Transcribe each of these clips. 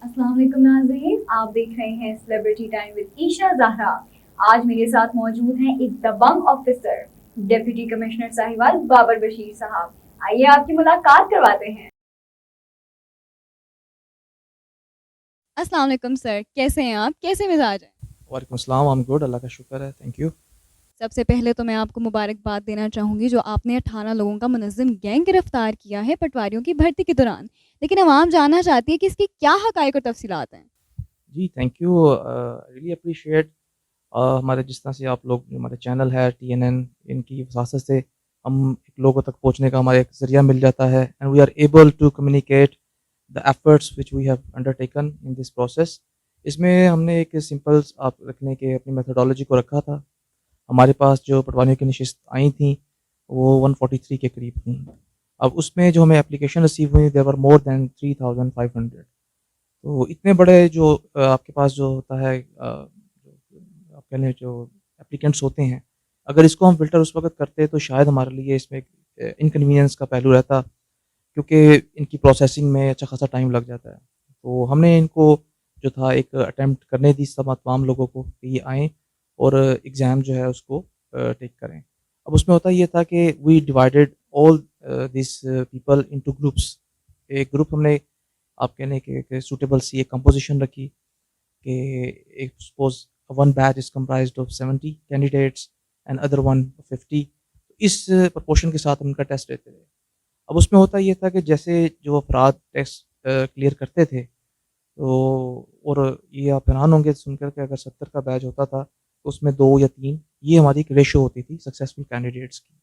السلام علیکم ناظرین، آپ دیکھ رہے ہیں celebrity time with Aisha Zahra. آج میرے ساتھ موجود ہیں ایک دبنگ officer, deputy commissioner Sahiwal Babar Bashir sahab. آئیے آپ کی ملاقات کرواتے ہیں۔ السلام علیکم سر، کیسے ہیں آپ؟ کیسے مزاج ہیں؟ وعلیکم السلام، ہم گڈ، اللہ کا شکر ہے، تھینک یو۔ سب سے پہلے تو میں آپ کو مبارکباد دینا چاہوں گی جو آپ نے 18 لوگوں کا منظم گینگ گرفتار کیا ہے پٹواریوں کی بھرتی کے دوران، لیکن عوام جاننا چاہتی ہے کہ اس کی کیا حقائق اور تفصیلات ہیں۔ جی تھینک یو، ریئلی اپریشیٹ ہمارے جس طرح سے آپ لوگ ہمارے چینل ہے TNN، ان کی وساست سے ہم لوگوں تک پہنچنے کا ہمارا ایک ذریعہ مل جاتا ہے، and we are able to communicate the efforts which we have undertaken in this process. اس میں ہم نے ایک سمپل آپ رکھنے کے اپنی میتھڈالوجی کو رکھا تھا۔ ہمارے پاس جو پٹواریوں کی نشست آئی تھیں وہ 143 کے قریب تھیں۔ اب اس میں جو ہمیں اپلیکیشن ریسیو ہوئی دیر آر مور دین 3500۔ تو اتنے بڑے جو آپ کے پاس جو ہوتا ہے آپ کہہ لیں جو اپلیکنٹس ہوتے ہیں، اگر اس کو ہم فلٹر اس وقت کرتے تو شاید ہمارے لیے اس میں انکنوینئنس کا پہلو رہتا، کیونکہ ان کی پروسیسنگ میں اچھا خاصا ٹائم لگ جاتا ہے۔ تو ہم نے ان کو جو تھا ایک اٹیمپٹ کرنے دی تمام لوگوں کو کہ یہ آئیں اور ایگزام جو ہے اس کو ٹیک کریں۔ اب اس میں ہوتا یہ تھا کہ we divided all these people into groups. ایک گروپ ہم نے آپ کہنے کہ سوٹیبل سی ایک کمپوزیشن رکھی کہ ایک suppose one batch is comprised of 70 candidates and other one 50۔ اس پرپورشن کے ساتھ ہم ان کا ٹیسٹ لیتے رہے۔ اب اس میں ہوتا یہ تھا کہ جیسے جو افراد ٹیسٹ کلیئر کرتے تھے تو، اور یہ آپ حیران ہوں گے سن کر کہ اگر 70 کا بیچ ہوتا تھا تو اس میں 2 یا 3 یہ ہماری ایک ریشو ہوتی تھی سکسیزفل کینڈیڈیٹس کی۔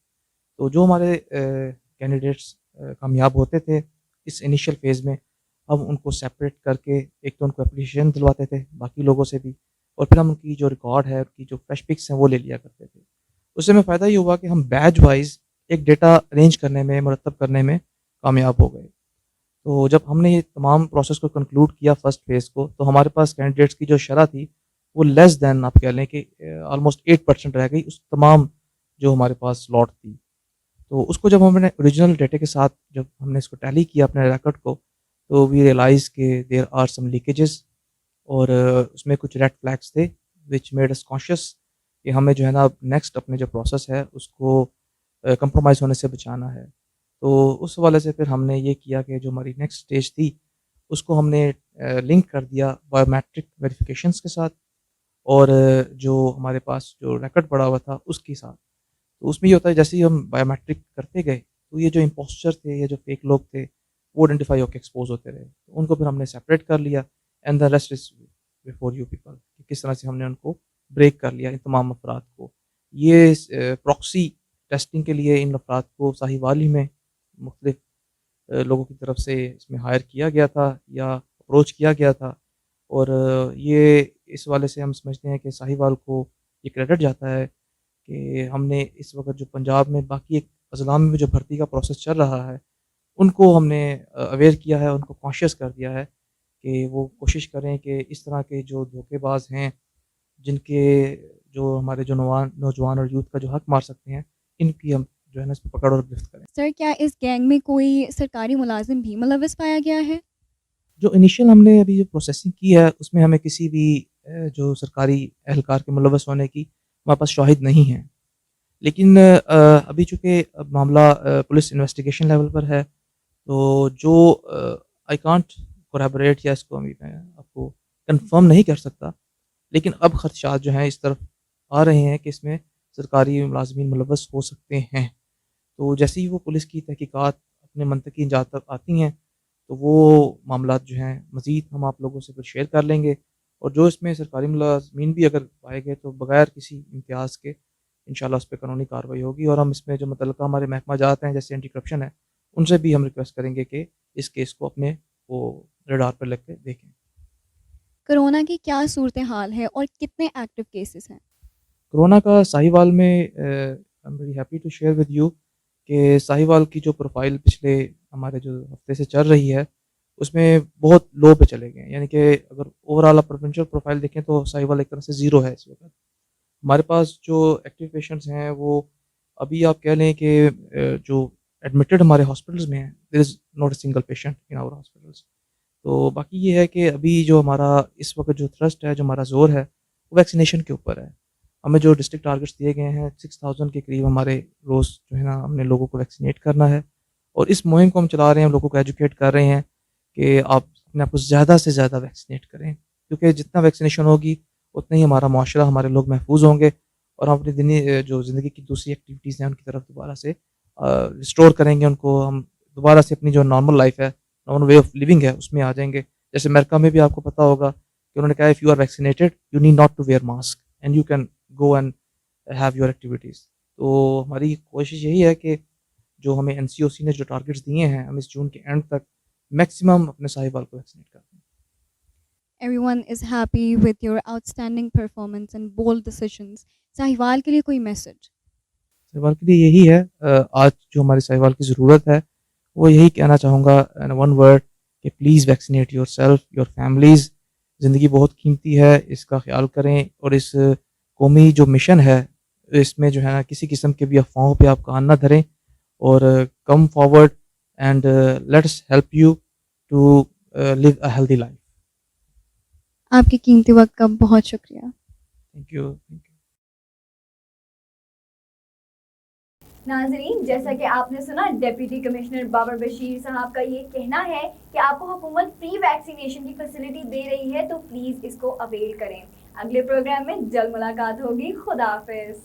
تو جو ہمارے کینڈیڈیٹس کامیاب ہوتے تھے اس انیشیل فیز میں، ہم ان کو سیپریٹ کر کے ایک تو ان کو اپریشیشن دلواتے تھے باقی لوگوں سے بھی، اور پھر ہم ان کی جو ریکارڈ ہے، ان کی جو فریش پکس ہیں وہ لے لیا کرتے تھے۔ اس سے میں فائدہ یہ ہوا کہ ہم بیچ وائز ایک ڈیٹا ارینج کرنے میں، مرتب کرنے میں کامیاب ہو گئے۔ تو جب ہم نے یہ تمام پروسیس کو کنکلوڈ کیا فرسٹ فیز کو، تو ہمارے پاس کینڈیڈیٹس کی جو شرح تھی وہ لیس دین آپ کہہ لیں کہ آلموسٹ 8% رہ گئی اس تمام جو ہمارے پاس سلاٹ تھی۔ تو اس کو جب ہم نے اوریجنل ڈیٹے کے ساتھ جب ہم نے اس کو ٹیلی کیا اپنے ریکارڈ کو، تو وی ریئلائز کہ دیر آر سم لیکیجز، اور اس میں کچھ ریڈ فلیگس تھے وچ میڈ اس کانشیس کہ ہمیں جو ہے نا نیکسٹ اپنے جو پروسیس ہے اس کو کمپرومائز ہونے سے بچانا ہے۔ تو اس حوالے سے پھر ہم نے یہ کیا کہ جو ہماری نیکسٹ اسٹیج تھی اس کو ہم نے لنک کر دیا بایو میٹرک ویریفیکیشنس کے ساتھ، اور جو ہمارے پاس جو ریکارڈ پڑا ہوا تھا اس کے ساتھ۔ تو اس میں یہ ہوتا ہے جیسے ہی ہم بایو میٹرک کرتے گئے تو یہ جو امپوسچر تھے یا جو فیک لوگ تھے وہ آئیڈینٹیفائی ہو کے ایکسپوز ہوتے رہے، تو ان کو پھر ہم نے سیپریٹ کر لیا، and the rest is before you people, کس طرح سے ہم نے ان کو بریک کر لیا ان تمام افراد کو۔ یہ پراکسی ٹیسٹنگ کے لیے ان افراد کو ساہیوالی میں مختلف لوگوں کی طرف سے اس میں ہائر کیا گیا تھا یا اپروچ کیا گیا تھا، اور یہ اس والے سے ہم سمجھتے ہیں کہ ساہیوال کو یہ کریڈٹ جاتا ہے کہ ہم نے اس وقت جو پنجاب میں باقی ایک اضلاع میں جو بھرتی کا پروسیس چل رہا ہے ان کو ہم نے اویئر کیا ہے، ان کو کانشیس کر دیا ہے کہ وہ کوشش کریں کہ اس طرح کے جو دھوکے باز ہیں جن کے جو ہمارے جو نوجوان اور یوتھ کا جو حق مار سکتے ہیں، ان کی ہم جو ہے نا اس پہ پکڑ اور گرفت کریں۔ سر، کیا اس گینگ میں کوئی سرکاری ملازم بھی ملوث پایا گیا ہے؟ جو انیشیل ہم نے ابھی جو پروسیسنگ کی ہے اس میں ہمیں کسی بھی جو سرکاری اہلکار کے ملوث ہونے کی ہمارے پاس شواہد نہیں ہیں، لیکن ابھی چونکہ معاملہ پولیس انویسٹیگیشن لیول پر ہے، تو جو آئی کانٹ کوریبوریٹ یا اس کو میں آپ کو کنفرم نہیں کر سکتا، لیکن اب خدشات جو ہیں اس طرف آ رہے ہیں کہ اس میں سرکاری ملازمین ملوث ہو سکتے ہیں۔ تو جیسے ہی وہ پولیس کی تحقیقات اپنے منطقی جہاں تک آتی ہیں تو وہ معاملات جو ہیں مزید ہم آپ لوگوں سے پھر شیئر کر لیں گے، اور جو اس میں سرکاری ملازمین بھی اگر پائے گئے تو بغیر کسی امتیاز کے انشاءاللہ اس پہ قانونی کارروائی ہوگی، اور ہم اس میں جو متعلقہ ہمارے محکمہ جات ہیں جیسے اینٹی کرپشن ہے ان سے بھی ہم ریکویسٹ کریں گے کہ اس کیس کو اپنے وہ ریڈار پر لگ کے دیکھیں۔ کرونا کی کیا صورتحال ہے اور کتنے ایکٹیو کیسز ہیں؟ کرونا کا ساہیوال میں I'm very happy to share with you کہ ساہیوال کی جو پروفائل پچھلے ہمارے جو ہفتے سے چل رہی ہے اس میں بہت لو پہ چلے گئے ہیں، یعنی کہ اگر اوور آل پروونشل پروفائل دیکھیں تو ساہیوال ایک طرح سے زیرو ہے اس وقت۔ ہمارے پاس جو ایکٹیو پیشنٹس ہیں وہ ابھی آپ کہہ لیں کہ جو ایڈمٹڈ ہمارے ہاسپٹلس میں ہیں، there is not a single patient in our hospitals. تو باقی یہ ہے کہ ابھی جو ہمارا اس وقت جو تھرسٹ ہے، جو ہمارا زور ہے، وہ ویکسینیشن کے اوپر ہے. ہمیں جو ڈسٹرکٹ ٹارگیٹس دیے گئے ہیں 6000 کے قریب ہمارے روز جو ہے نا ہم نے لوگوں کو ویکسینیٹ کرنا ہے. اور اس مہم کو ہم چلا رہے ہیں، لوگوں کو ایجوکیٹ کر رہے ہیں کہ آپ اپنے آپ کو زیادہ سے زیادہ ویکسینیٹ کریں، کیونکہ جتنا ویکسینیشن ہوگی اتنا ہی ہمارا معاشرہ، ہمارے لوگ محفوظ ہوں گے، اور ہم اپنی جو زندگی کی دوسری ایکٹیویٹیز ہیں ان کی طرف دوبارہ سے ریسٹور کریں گے. ان کو ہم دوبارہ سے اپنی جو نارمل لائف ہے، نارمل وے آف لیونگ ہے، اس میں آ جائیں گے. جیسے امریکہ میں بھی آپ کو پتہ ہوگا کہ انہوں نے کہا if you are vaccinated you need not to wear mask and you can go and have your activities. تو ہماری کوشش یہی ہے کہ جو ہمیں این سی او سی نے جو ٹارگیٹس دیے ہیں، ہم اس جون کے اینڈ تک میکسیمم اپنے صاحبال کو ویکسینیٹ کر دیں. Everyone is happy with your outstanding performance and bold decisions. Sahiwal کے لیے کوئی میسج؟ صاحبال کے لیے یہی ہے، آج جو ہمارے صاحبال کی ضرورت ہے وہ یہی کہنا چاہوں گا ون ورڈ کہ please vaccinate your self, your families. زندگی بہت قیمتی ہے، اس کا خیال کریں، اور اس قومی جو مشن ہے اس میں جو ہے نا کسی قسم کے بھی افواہوں پہ آپ کان نہ دھریں، اور come forward and let's help you to live a healthy life. آپ کے قیمتی وقت کا بہت شکریہ. Thank you. ناظرین، جیسا کہ آپ نے سنا ڈپٹی کمشنر بابر بشیر صاحب کا یہ کہنا ہے کہ آپ کو حکومت فری ویکسینیشن کی فیسلٹی دے رہی ہے، تو پلیز اس کو اویل کریں. اگلے پروگرام میں جلد ملاقات ہوگی. خدا حافظ.